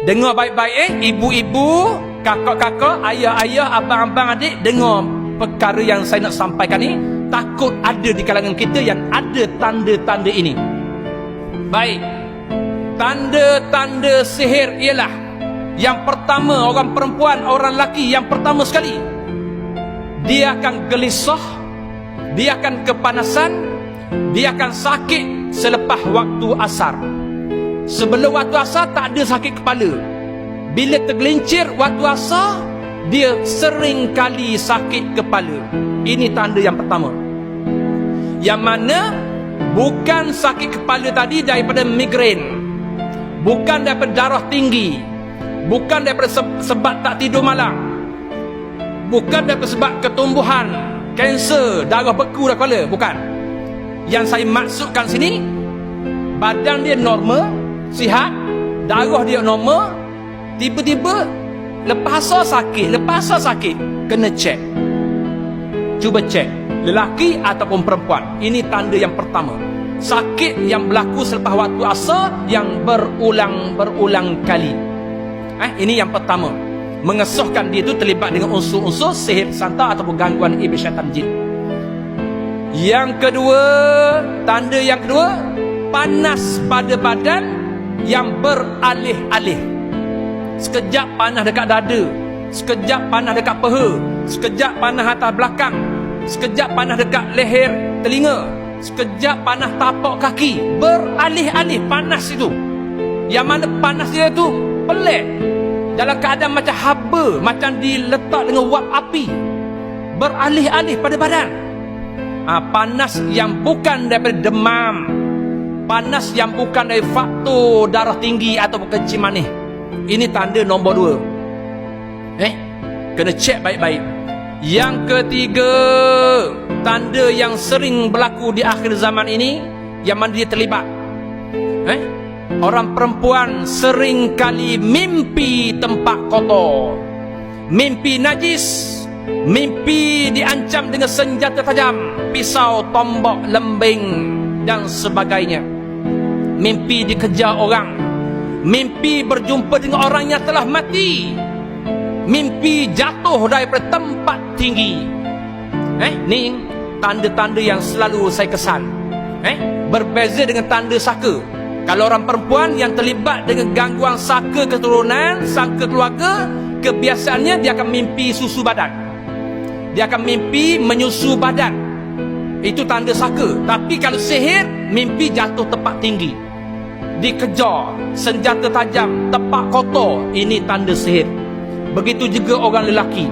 Dengar baik-baik ibu-ibu, kakak-kakak, ayah-ayah, abang-abang, adik, dengar perkara yang saya nak sampaikan ni. Takut ada di kalangan kita yang ada tanda-tanda ini. Baik, tanda-tanda sihir ialah, yang pertama, orang perempuan, orang lelaki, yang pertama sekali, dia akan gelisah, dia akan kepanasan, dia akan sakit selepas waktu asar. Sebelum waktu asar tak ada sakit kepala. Bila tergelincir waktu asar, dia sering kali sakit kepala. Ini tanda yang pertama. Yang mana bukan sakit kepala tadi daripada migrain, bukan daripada darah tinggi, bukan daripada sebab tak tidur malam, bukan daripada sebab ketumbuhan, kanser, darah beku dah kepala, bukan. Yang saya maksudkan sini, badan dia normal, sihat, darah dia normal, tiba-tiba lepas asar sakit, kena cek. Cuba cek, lelaki ataupun perempuan. Ini tanda yang pertama. Sakit yang berlaku selepas waktu asar yang berulang-berulang kali. Ini yang pertama. Mengesahkan dia itu terlibat dengan unsur-unsur sihir santar ataupun gangguan iblis syaitan jin. Yang kedua, tanda yang kedua, panas pada badan yang beralih-alih. Sekejap panas dekat dada, sekejap panas dekat peha, sekejap panas atas belakang, sekejap panas dekat leher telinga, sekejap panas tapak kaki. Beralih-alih panas itu. Yang mana panas dia tu pelik, dalam keadaan macam haba, macam diletak dengan wap api. Beralih-alih pada badan. Panas yang bukan daripada demam, panas yang bukan dari faktor darah tinggi ataupun kencing manis. Ini tanda nombor 2. Kena cek baik-baik. Yang ketiga, tanda yang sering berlaku di akhir zaman ini, yang mana dia terlibat, orang perempuan sering kali mimpi tempat kotor, mimpi najis, mimpi diancam dengan senjata tajam, pisau, tombak, lembing dan sebagainya. Mimpi dikejar orang, mimpi berjumpa dengan orang yang telah mati, mimpi jatuh daripada tempat tinggi. Ni tanda-tanda yang selalu saya kesan. Berbeza dengan tanda saka. Kalau orang perempuan yang terlibat dengan gangguan saka keturunan, saka keluarga, kebiasaannya dia akan mimpi susu badan. Dia akan mimpi menyusu badan. Itu tanda saka. Tapi kalau sihir, mimpi jatuh tempat tinggi, dikejar, senjata tajam, tempat kotor. Ini tanda sihir. Begitu juga orang lelaki.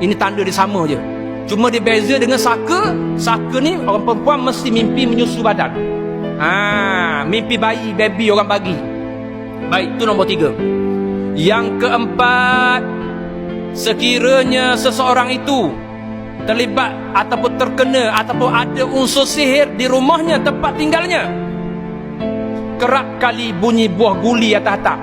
Ini tanda dia sama je. Cuma dia beza dengan saka. Saka ni orang perempuan mesti mimpi menyusu badan. Mimpi bayi, baby orang bagi. Baik, itu nombor 3. Yang keempat, sekiranya seseorang itu terlibat ataupun terkena ataupun ada unsur sihir di rumahnya, tempat tinggalnya, kerap kali bunyi buah guli atas atap.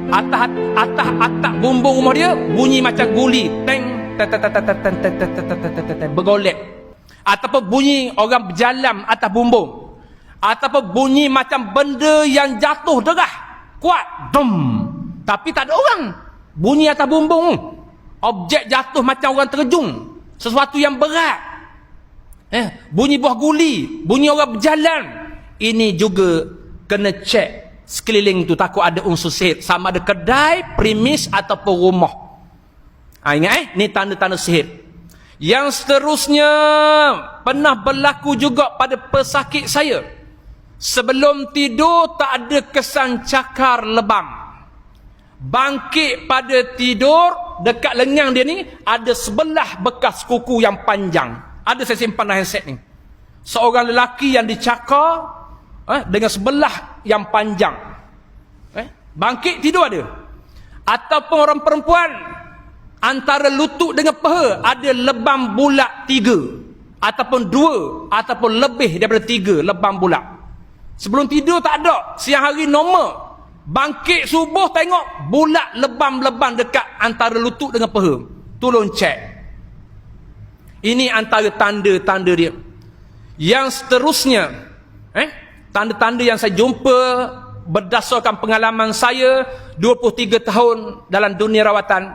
Atas bumbung rumah dia bunyi macam guli, teng, bergolek. Ataupun bunyi orang berjalan atas bumbung, ataupun bunyi macam benda yang jatuh derah kuat, dum, tapi tak ada orang. Bunyi atas bumbung, objek jatuh macam orang terjun, sesuatu yang berat. Bunyi buah guli, bunyi orang berjalan. Ini juga kena cek sekeliling tu, takut ada unsur sihir, sama ada kedai, premis ataupun rumah. Ingat ni tanda-tanda sihir. Yang seterusnya pernah berlaku juga pada pesakit saya. Sebelum tidur tak ada kesan cakar lebam. Bangkit pada tidur, dekat lengan dia ni ada sebelah bekas kuku yang panjang. Ada saya simpan dalam handset ni. Seorang lelaki yang dicakar dengan sebelah yang panjang. Bangkit tidur ada. Ataupun orang perempuan, antara lutut dengan peha ada lebam bulat 3, ataupun 2, ataupun lebih daripada 3 lebam bulat. Sebelum tidur tak ada, siang hari normal. Bangkit subuh tengok bulat lebam-lebam dekat antara lutut dengan peha. Tolong cek. Ini antara tanda-tanda dia. Yang seterusnya, tanda-tanda yang saya jumpa berdasarkan pengalaman saya 23 tahun dalam dunia rawatan,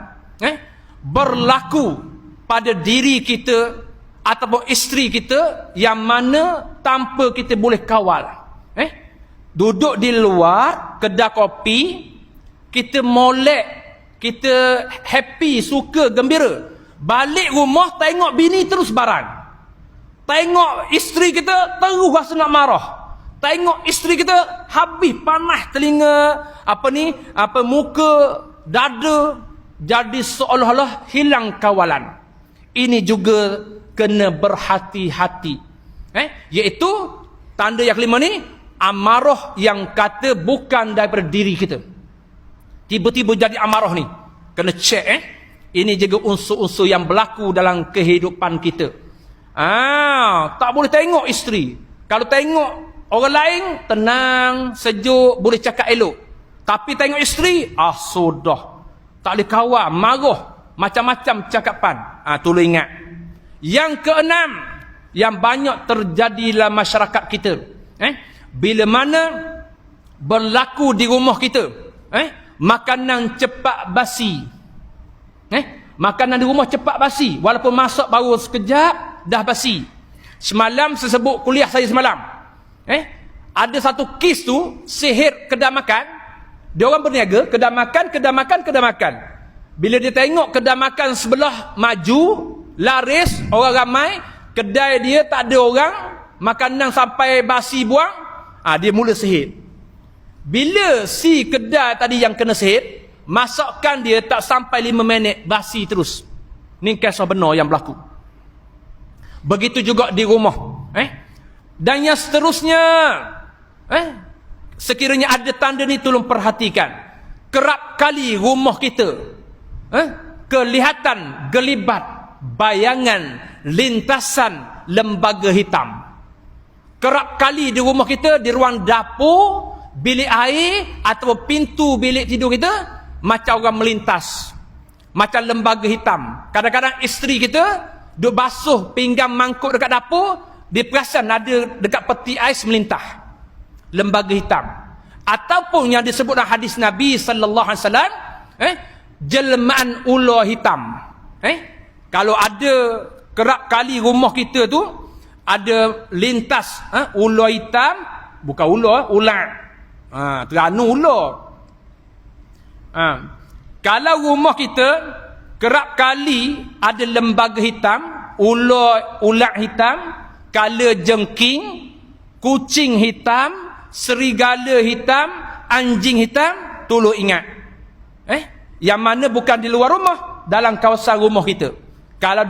berlaku pada diri kita ataupun isteri kita yang mana tanpa kita boleh kawal. Duduk di luar kedai kopi, kita molek, kita happy, suka, gembira. Balik rumah tengok bini terus barang. Tengok isteri kita terus rasa nak marah. Tengok isteri kita habis panas telinga, muka, dada, jadi seolah-olah hilang kawalan. Ini juga kena berhati-hati. Iaitu tanda yang kelima ni, amarah yang kata bukan daripada diri kita. Tiba-tiba jadi amarah ni. Kena cek Ini juga unsur-unsur yang berlaku dalam kehidupan kita. Tak boleh tengok isteri. Kalau tengok orang lain, tenang, sejuk, boleh cakap elok. Tapi tengok isteri, sudah. Tak boleh kawal, marah, macam-macam cakapan. Tolong ingat. Yang keenam, yang banyak terjadi dalam masyarakat kita. Bila mana berlaku di rumah kita, makanan cepat basi. Makanan di rumah cepat basi. Walaupun masak baru sekejap, dah basi. Semalam saya sebut kuliah saya semalam. Ada satu kes tu, sihir kedai makan. Dia orang berniaga, kedai makan. Bila dia tengok kedai makan sebelah maju, laris, orang ramai, kedai dia tak ada orang, makanan sampai basi buang, dia mula sihir. Bila si kedai tadi yang kena sihir, masakan dia tak sampai 5 minit, basi terus. Ni kisah benar yang berlaku. Begitu juga di rumah. Dan yang seterusnya, sekiranya ada tanda ni, tolong perhatikan. Kerap kali rumah kita kelihatan gelibat bayangan lintasan lembaga hitam. Kerap kali di rumah kita, di ruang dapur, bilik air atau pintu bilik tidur kita, macam orang melintas, macam lembaga hitam. Kadang-kadang isteri kita duk basuh pinggang mangkuk dekat dapur, dia perasan ada dekat peti ais melintah, lembaga hitam. Ataupun yang disebut dalam hadis Nabi sallallahu alaihi wasallam, jelmaan ular hitam. Kalau ada kerap kali rumah kita tu ada lintas ular hitam, bukan ular, teranu ular. Kalau rumah kita kerap kali ada lembaga hitam, ular hitam, kala jengking, kucing hitam, serigala hitam, anjing hitam, tolong ingat. Yang mana bukan di luar rumah, dalam kawasan rumah kita. Kalau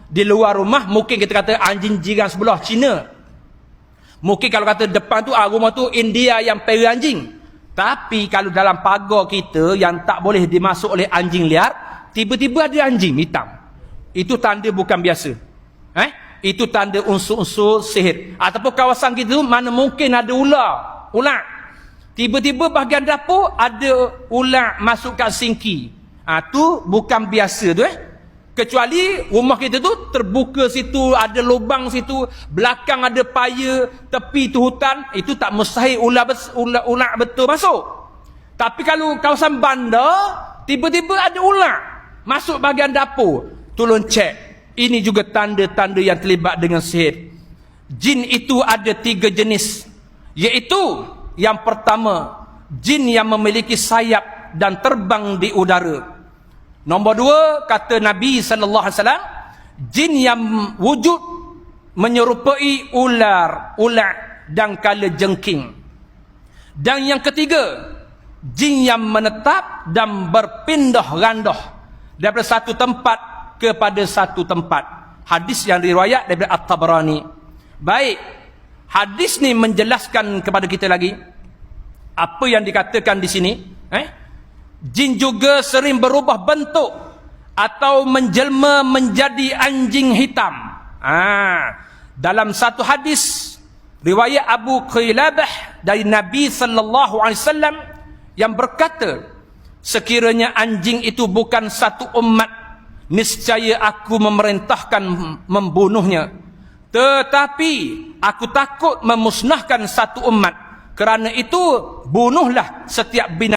di luar rumah, mungkin kita kata anjing jiran sebelah Cina. Mungkin kalau kata depan tu, rumah tu India yang peri anjing. Tapi kalau dalam pagar kita yang tak boleh dimasuk oleh anjing liar, tiba-tiba ada anjing hitam, itu tanda bukan biasa. Itu tanda unsur-unsur sihir. Ataupun kawasan kita mana mungkin ada ular. Tiba-tiba bahagian dapur ada ular masuk kat sinki. Tu bukan biasa tu. Kecuali rumah kita tu terbuka situ, ada lubang situ, belakang ada paya, tepi tu hutan, itu tak mustahil ular betul masuk. Tapi kalau kawasan bandar, tiba-tiba ada ular masuk bahagian dapur, tolong cek. Ini juga tanda-tanda yang terlibat dengan sihir. Jin itu ada 3 jenis. Iaitu, yang pertama, jin yang memiliki sayap dan terbang di udara. Nombor 2, kata Nabi SAW, jin yang wujud menyerupai ular dan kala jengking. Dan yang ketiga, jin yang menetap dan berpindah randah daripada satu tempat kepada satu tempat. Hadis yang riwayat daripada At-Tabarani. Baik, hadis ni menjelaskan kepada kita lagi apa yang dikatakan di sini. Jin juga sering berubah bentuk atau menjelma menjadi anjing hitam. Dalam satu hadis riwayat Abu Qilabah dari Nabi sallallahu alaihi wasallam yang berkata, sekiranya anjing itu bukan satu umat, niscaya aku memerintahkan membunuhnya. Tetapi aku takut memusnahkan satu umat, Kerana itu bunuhlah setiap binatang